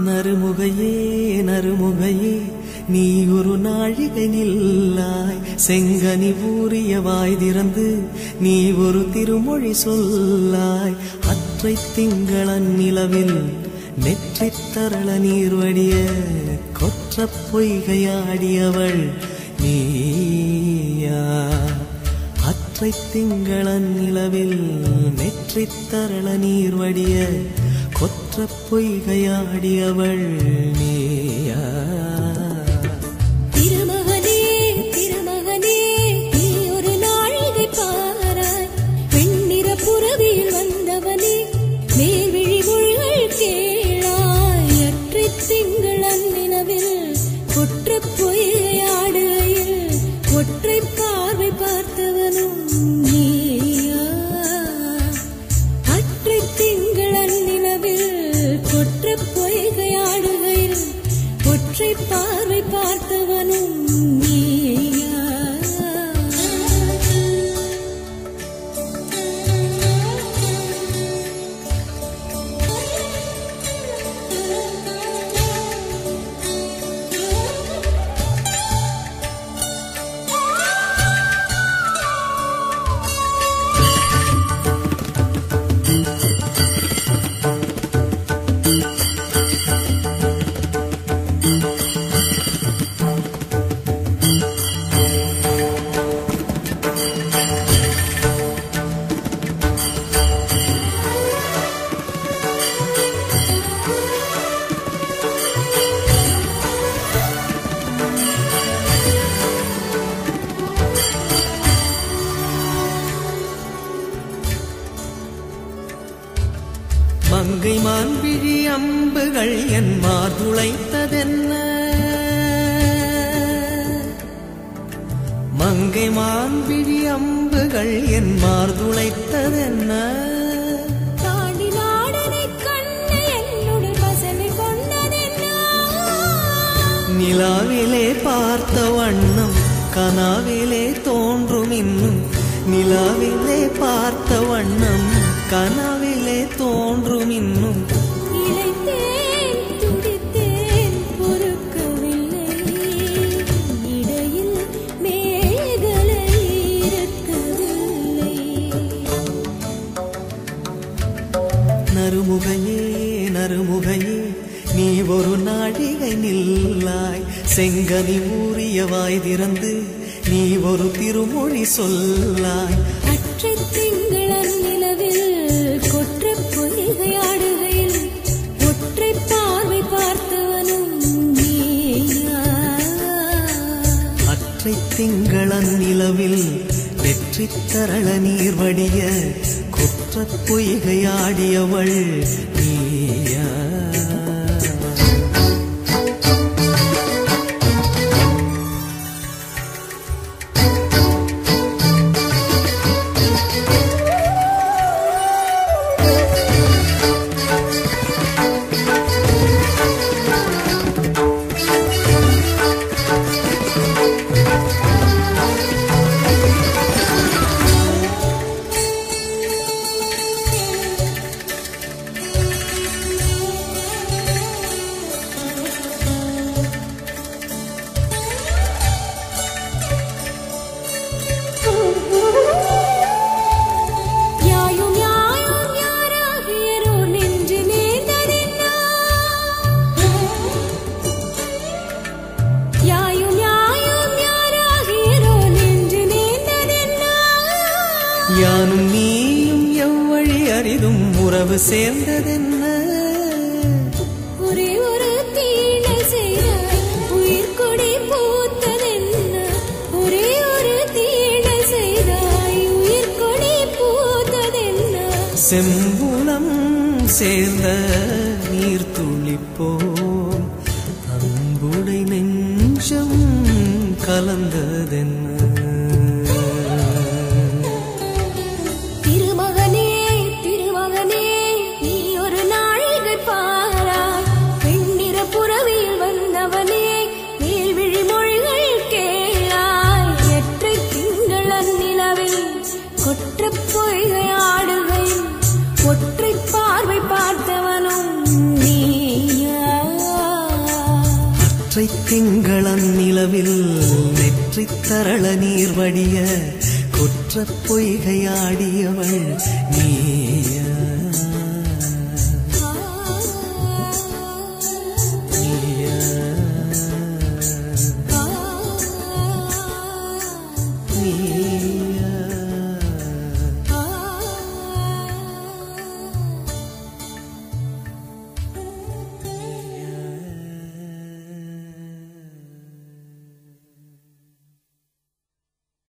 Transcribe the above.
நறுமுகையே நறுமுகையே நீ ஒரு நாழிகை நில்லாய் செங்கனி ஊறிய வாய் திறந்து நீ ஒரு திருமொழி சொல்லாய் அற்றை திங்களன் நிலவில் நெற்றித் தரள நீர் வடிய கொற்ற பொய்கையாடியவள் நீயா அற்றை திங்களன் நிலவில் நெற்றித் தரள நீர் வடிய கொற்ற பொய்கையாடியவள் நீயா திருமகனே திருமகனே நீ ஒரு நாழிகை பாராய் வெண்ணிற புறவியில் வந்தவனே மேல்விழி மொழிகள் கேளாய் அற்றை திங்களன் நிலவில் கொற்ற பொய்கையாடுகையில் ஒற்றை பார்வை பார்த்தவனும் நீயா அற்றை திங்களன் நிலவில் கொற்ற பொய்கையாடுகையில் ஒற்றை பார்வை பார்த்தவனும் நீயா மங்கை மான்விழி அம்புகள் என் மார்துளைத்ததென்ன மங்கை மான்விழி அம்புகள் என் மார்துளைத்ததென்ன தாண்டி நாடனை கண்டு என்னுடன் பசமை கொண்டதென்ன நிலாவிலே பார்த்த வண்ணம் கனாவிலே தோன்றும் இன்னும் நிலாவிலே பார்த்த வண்ணம் கனாவிலே தோன்றும் இன்னும் இளைத்தேன் துடித்தேன் பொறுக்கவில்லை இடையில் மேகலை இருக்கவில்லை நறுமுகையே நறுமுகையே நீ ஒரு நாழிகை நில்லாய் செங்கனி ஊறிய வாய் திறந்து நீ ஒரு திருமொழி சொல்லாய் அற்றை திங்களன் நிலவில் கொற்ற பொய்கையாடுகையில் ஒற்றை பார்வை பார்த்தவனும் நீயா அற்றை திங்களன் நிலவில் வெற்றித் தரள நீர் வடிய கொற்ற பொய்கையாடியவள் நீயா யானும் நீயும் எவ்வழி அறிதும் உறவு சேர்ந்ததென்ன ஒரே ஒரு தீனை செய்த உயிர் கொடி பூத்ததென்ன ஒரே ஒரு தீனை செய்தாய் உயிர் கொடி பூத்ததென்ன செம்புலம் சேர்ந்த நீர் துளிப்போம் அன்புடை நெஞ்சம் கலந்ததென்ன திருமகனே திருமகனே நீ ஒரு நாழிகை பாராய் வெண்ணிற புறவியில் வந்தவனே மேல்விழி மொழிகள் கேளாய் எற்றை திங்களன் நிலவில் கொற்ற பொய்கையாடுகையில் ஒற்றை பார்வை பார்த்தவனும் நீயா ஒற்றை திங்களன் நிலவில் நெற்றி தரள நீர் வடிய குற்ற பொய்கையாடியவள் நீ